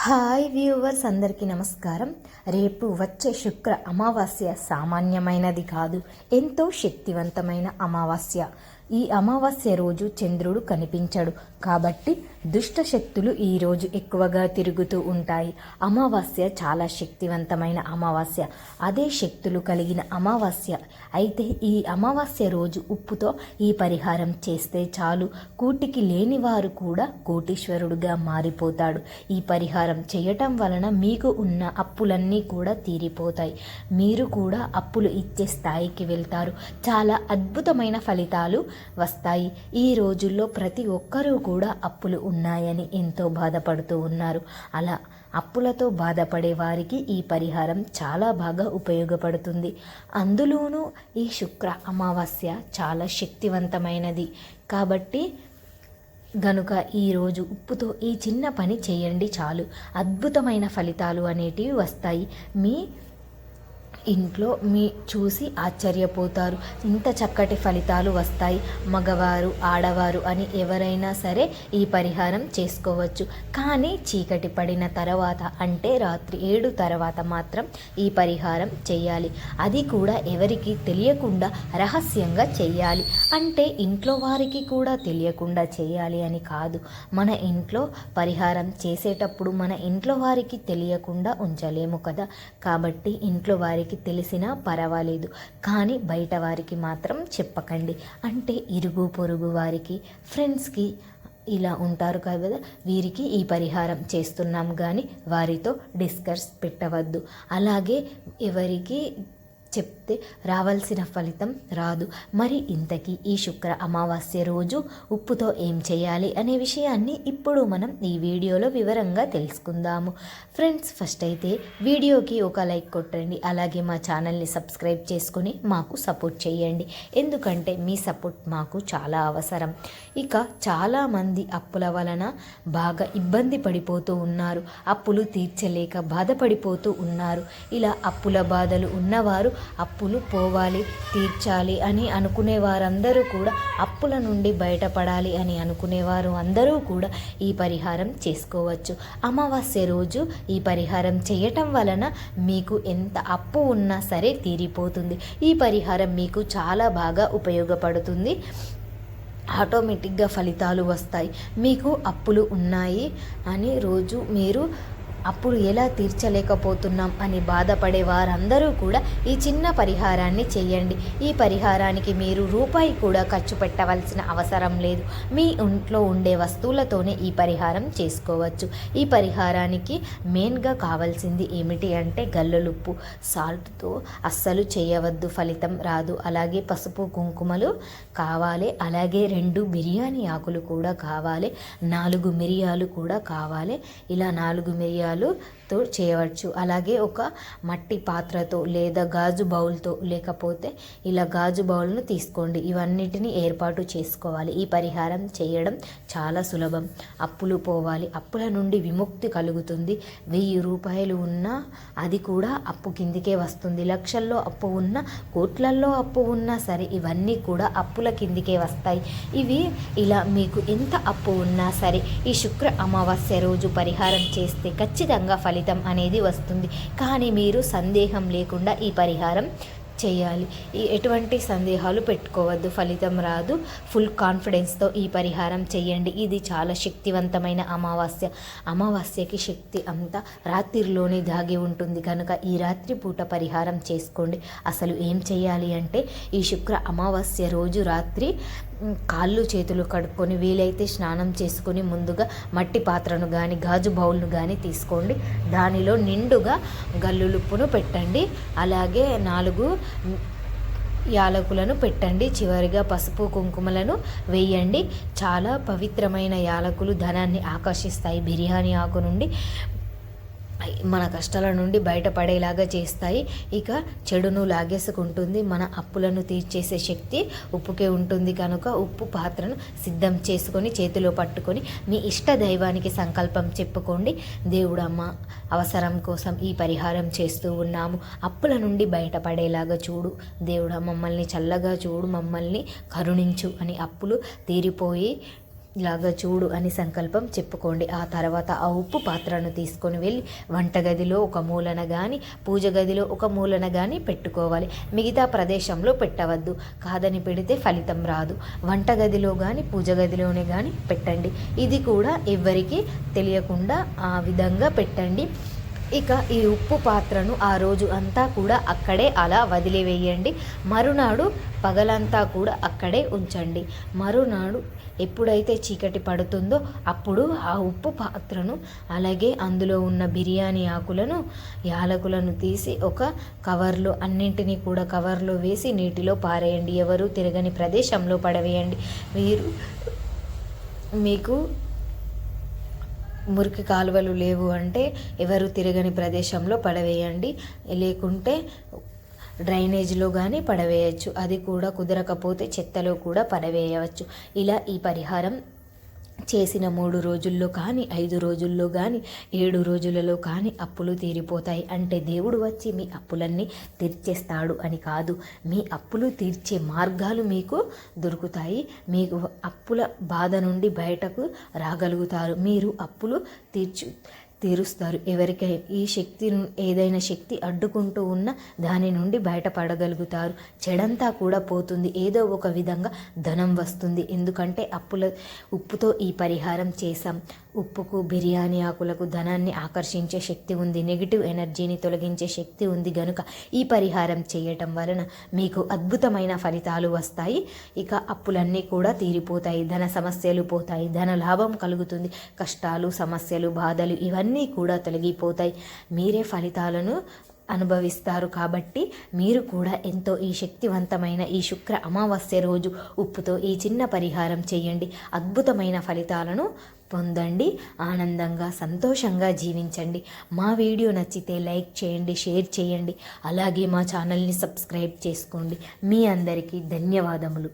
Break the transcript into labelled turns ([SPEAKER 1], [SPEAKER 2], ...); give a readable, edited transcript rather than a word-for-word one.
[SPEAKER 1] Hi viewers, అందరికీ నమస్కారం. రేపు వచ్చే శుక్ర అమావాస్య సామాన్యమైనది కాదు, ఎంతో శక్తివంతమైన అమావాస్య. ఈ అమావాస్య రోజు చంద్రుడు కనిపించడు కాబట్టి దుష్ట శక్తులు ఈరోజు ఎక్కువగా తిరుగుతూ ఉంటాయి. అమావాస్య చాలా శక్తివంతమైన అమావాస్య, అదే శక్తులు కలిగిన అమావాస్య. అయితే ఈ అమావాస్య రోజు ఉప్పుతో ఈ పరిహారం చేస్తే చాలు, కూటికి లేని వారు కూడా కోటీశ్వరుడుగా మారిపోతాడు. ఈ పరిహారం చేయటం వలన మీకు ఉన్న అప్పులన్నీ కూడా తీరిపోతాయి. మీరు కూడా అప్పులు ఇచ్చే స్థాయికి వెళ్తారు. చాలా అద్భుతమైన ఫలితాలు వస్తాయి. ఈ రోజుల్లో ప్రతి ఒక్కరూ కూడా అప్పులు ఉన్నాయని ఎంతో బాధపడుతూ ఉన్నారు. అలా అప్పులతో బాధపడే వారికి ఈ పరిహారం చాలా బాగా ఉపయోగపడుతుంది. అందులోనూ ఈ శుక్ర అమావాస్య చాలా శక్తివంతమైనది కాబట్టి గనుక ఈరోజు ఉప్పుతో ఈ చిన్న పని చేయండి చాలు, అద్భుతమైన ఫలితాలు అనేటివి వస్తాయి. మీ ఇంట్లో మీ చూసి ఆశ్చర్యపోతారు. ఇంత చక్కటి ఫలితాలు వస్తాయి. మగవారు ఆడవారు అని ఎవరైనా సరే ఈ పరిహారం చేసుకోవచ్చు. కానీ చీకటి పడిన తర్వాత, అంటే రాత్రి 7 తర్వాత మాత్రం ఈ పరిహారం చేయాలి. అది కూడా ఎవరికి తెలియకుండా రహస్యంగా చేయాలి. అంటే ఇంట్లో వారికి కూడా తెలియకుండా చేయాలి అని కాదు. మన ఇంట్లో పరిహారం చేసేటప్పుడు మన ఇంట్లో వారికి తెలియకుండా ఉంచలేము కదా. కాబట్టి ఇంట్లో వారికి తెలిసినా పర్వాలేదు, కానీ బయట వారికి మాత్రం చెప్పకండి. అంటే ఇరుగు పొరుగు వారికి, ఫ్రెండ్స్కి ఇలా ఉంటారు కదా, వీరికి ఈ పరిహారం చేస్తున్నాం కానీ వారితో డిస్కస్ పెట్టవద్దు. అలాగే ఎవరికి చెప్తే రావాల్సిన ఫలితం రాదు. మరి ఇంతకీ ఈ శుక్ర అమావాస్య రోజు ఉప్పుతో ఏం చేయాలి అనే విషయాన్ని ఇప్పుడు మనం ఈ వీడియోలో వివరంగా తెలుసుకుందాము. ఫ్రెండ్స్, ఫస్ట్ అయితే వీడియోకి ఒక లైక్ కొట్టండి. అలాగే మా ఛానల్ని సబ్స్క్రైబ్ చేసుకొని మాకు సపోర్ట్ చేయండి. ఎందుకంటే మీ సపోర్ట్ మాకు చాలా అవసరం. ఇక చాలామంది అప్పుల వలన బాగా ఇబ్బంది పడిపోతూ ఉన్నారు. అప్పులు తీర్చలేక బాధపడిపోతూ ఉన్నారు. ఇలా అప్పుల బాధలు ఉన్నవారు అప్పులు పోవాలి, తీర్చాలి అని అనుకునే వారందరూ కూడా, అప్పుల నుండి బయటపడాలి అని అనుకునేవారు అందరూ కూడా ఈ పరిహారం చేసుకోవచ్చు. అమావాస్య రోజు ఈ పరిహారం చేయటం వలన మీకు ఎంత అప్పు ఉన్నా సరే తీరిపోతుంది. ఈ పరిహారం మీకు చాలా బాగా ఉపయోగపడుతుంది. ఆటోమేటిక్గా ఫలితాలు వస్తాయి. మీకు అప్పులు ఉన్నాయి అని రోజు మీరు అప్పుడు ఎలా తీర్చలేకపోతున్నాం అని బాధపడే వారందరూ కూడా ఈ చిన్న పరిహారాన్ని చేయండి. ఈ పరిహారానికి మీరు రూపాయి కూడా ఖర్చు పెట్టవలసిన అవసరం లేదు. మీ ఇంట్లో ఉండే వస్తువులతోనే ఈ పరిహారం చేసుకోవచ్చు. ఈ పరిహారానికి మెయిన్గా కావాల్సింది ఏమిటి అంటే గల్లులుప్పు. సాల్ట్తో అస్సలు చేయవద్దు, ఫలితం రాదు. అలాగే పసుపు కుంకుమలు కావాలి. అలాగే 2 బిర్యానీ ఆకులు కూడా కావాలి. 4 మిరియాలు కూడా కావాలి. ఇలా 4 మిరియాలు తో చేయవచ్చు. అలాగే ఒక మట్టి పాత్రతో లేదా గాజు బౌల్తో, లేకపోతే ఇలా గాజు బౌల్ను తీసుకోండి. ఇవన్నిటిని ఏర్పాటు చేసుకోవాలి. ఈ పరిహారం చేయడం చాలా సులభం. అప్పులు పోవాలి, అప్పుల నుండి విముక్తి కలుగుతుంది. 1000 రూపాయలు ఉన్నా అది కూడా అప్పు కిందికే వస్తుంది. లక్షల్లో అప్పు ఉన్నా, కోట్లల్లో అప్పు ఉన్నా సరే ఇవన్నీ కూడా అప్పుల కిందికే వస్తాయి. ఇవి ఇలా మీకు ఎంత అప్పు ఉన్నా సరే ఈ శుక్ర అమావాస్య రోజు పరిహారం చేస్తే ఖచ్చితంగా ఫలితం అనేది వస్తుంది. కానీ మీరు సందేహం లేకుండా ఈ పరిహారం చేయాలి. ఎటువంటి సందేహాలు పెట్టుకోవద్దు, ఫలితం రాదు. ఫుల్ కాన్ఫిడెన్స్తో ఈ పరిహారం చేయండి. ఇది చాలా శక్తివంతమైన అమావాస్య. అమావాస్యకి శక్తి అంతా రాత్రిలోనే దాగి ఉంటుంది కనుక ఈ రాత్రి పూట పరిహారం చేసుకోండి. అసలు ఏం చేయాలి అంటే ఈ శుక్ర అమావాస్య రోజు రాత్రి కాళ్ళు చేతులు కడుక్కొని, వీలైతే స్నానం చేసుకొని ముందుగా మట్టి పాత్రను కానీ గాజు బౌల్ను కానీ తీసుకోండి. దానిలో నిండుగా గల్లులుప్పును పెట్టండి. అలాగే 4 యాలకులను పెట్టండి. చివరిగా పసుపు కుంకుమలను వేయండి. చాలా పవిత్రమైన యాలకులు ధనాన్ని ఆకర్షిస్తాయి. బిర్యానీ ఆకు నుండి మన కష్టాల నుండి బయటపడేలాగా చేస్తాయి. ఇక చెడును లాగేసుకుంటుంది. మన అప్పులను తీర్చేసే శక్తి ఉప్పుకే ఉంటుంది కనుక ఉప్పు పాత్రను సిద్ధం చేసుకొని చేతిలో పట్టుకొని మీ ఇష్ట దైవానికి సంకల్పం చెప్పుకోండి. దేవుడమ్మ, అవసరం కోసం ఈ పరిహారం చేస్తూ ఉన్నాము, అప్పుల నుండి బయటపడేలాగా చూడు. దేవుడా, మమ్మల్ని చల్లగా చూడు, మమ్మల్ని కరుణించు అని అప్పులు తీరిపోయి లాగా చూడు అని సంకల్పం చెప్పుకోండి. ఆ తర్వాత ఆ ఉప్పు పాత్రను తీసుకొని వెళ్ళి వంటగదిలో ఒక మూలన కానీ పూజ గదిలో ఒక మూలన కానీ పెట్టుకోవాలి. మిగతా ప్రదేశంలో పెట్టవద్దు. కాదని పెడితే ఫలితం రాదు. వంటగదిలో కానీ పూజ గదిలోనే కానీ పెట్టండి. ఇది కూడా ఎవ్వరికీ తెలియకుండా ఆ విధంగా పెట్టండి. ఇక ఈ ఉప్పు పాత్రను ఆ రోజు అంతా కూడా అక్కడే అలా వదిలివేయండి. మరునాడు పగలంతా కూడా అక్కడే ఉంచండి. మరునాడు ఎప్పుడైతే చీకటి పడుతుందో అప్పుడు ఆ ఉప్పు పాత్రను అలాగే అందులో ఉన్న బిర్యానీ ఆకులను యాలకులను తీసి ఒక కవర్లో అన్నింటినీ కూడా కవర్లో వేసి నీటిలో పారేయండి. ఎవరు తిరగని ప్రదేశంలో పడవేయండి. మీకు మురికి కాలువలు లేవు అంటే ఎవరు తిరగని ప్రదేశంలో పడవేయండి. లేకుంటే డ్రైనేజ్లో కానీ పడవేయచ్చు. అది కూడా కుదరకపోతే చెత్తలో కూడా పడవేయవచ్చు. ఇలా ఈ పరిహారం చేసిన 3 రోజుల్లో కానీ 5 రోజుల్లో కానీ 7 రోజులలో కానీ అప్పులు తీరిపోతాయి. అంటే దేవుడు వచ్చి మీ అప్పులన్నీ తీర్చేస్తాడు అని కాదు. మీ అప్పులు తీర్చే మార్గాలు మీకు దొరుకుతాయి. మీకు అప్పుల బాధ నుండి బయటకు రాగలుగుతారు. మీరు అప్పులు తీరుస్తారు. ఎవరికైనా ఈ శక్తి ఏదైనా శక్తి అడ్డుకుంటూ ఉన్న దాని నుండి బయటపడగలుగుతారు. చెడంతా కూడా పోతుంది. ఏదో ఒక విధంగా ధనం వస్తుంది. ఎందుకంటే ఉప్పుతో ఈ పరిహారం చేశాం. ఉప్పుకు బిర్యానీ ఆకులకు ధనాన్ని ఆకర్షించే శక్తి ఉంది. నెగిటివ్ ఎనర్జీని తొలగించే శక్తి ఉంది. గనుక ఈ పరిహారం చేయటం వలన మీకు అద్భుతమైన ఫలితాలు వస్తాయి. ఇక అప్పులన్నీ కూడా తీరిపోతాయి. ధన సమస్యలు పోతాయి. ధన లాభం కలుగుతుంది. కష్టాలు, సమస్యలు, బాధలు ఇవన్నీ కూడా తొలగిపోతాయి. మీరే ఫలితాలను అనుభవిస్తారు. కాబట్టి మీరు కూడా ఎంతో ఈ శక్తివంతమైన ఈ శుక్ర అమావాస్య రోజు ఉప్పుతో ఈ చిన్న పరిహారం చేయండి. అద్భుతమైన ఫలితాలను పొందండి. ఆనందంగా సంతోషంగా జీవించండి. మా వీడియో నచ్చితే లైక్ చేయండి, షేర్ చేయండి. అలాగే మా ఛానల్ని సబ్స్క్రైబ్ చేసుకోండి. మీ అందరికీ ధన్యవాదములు.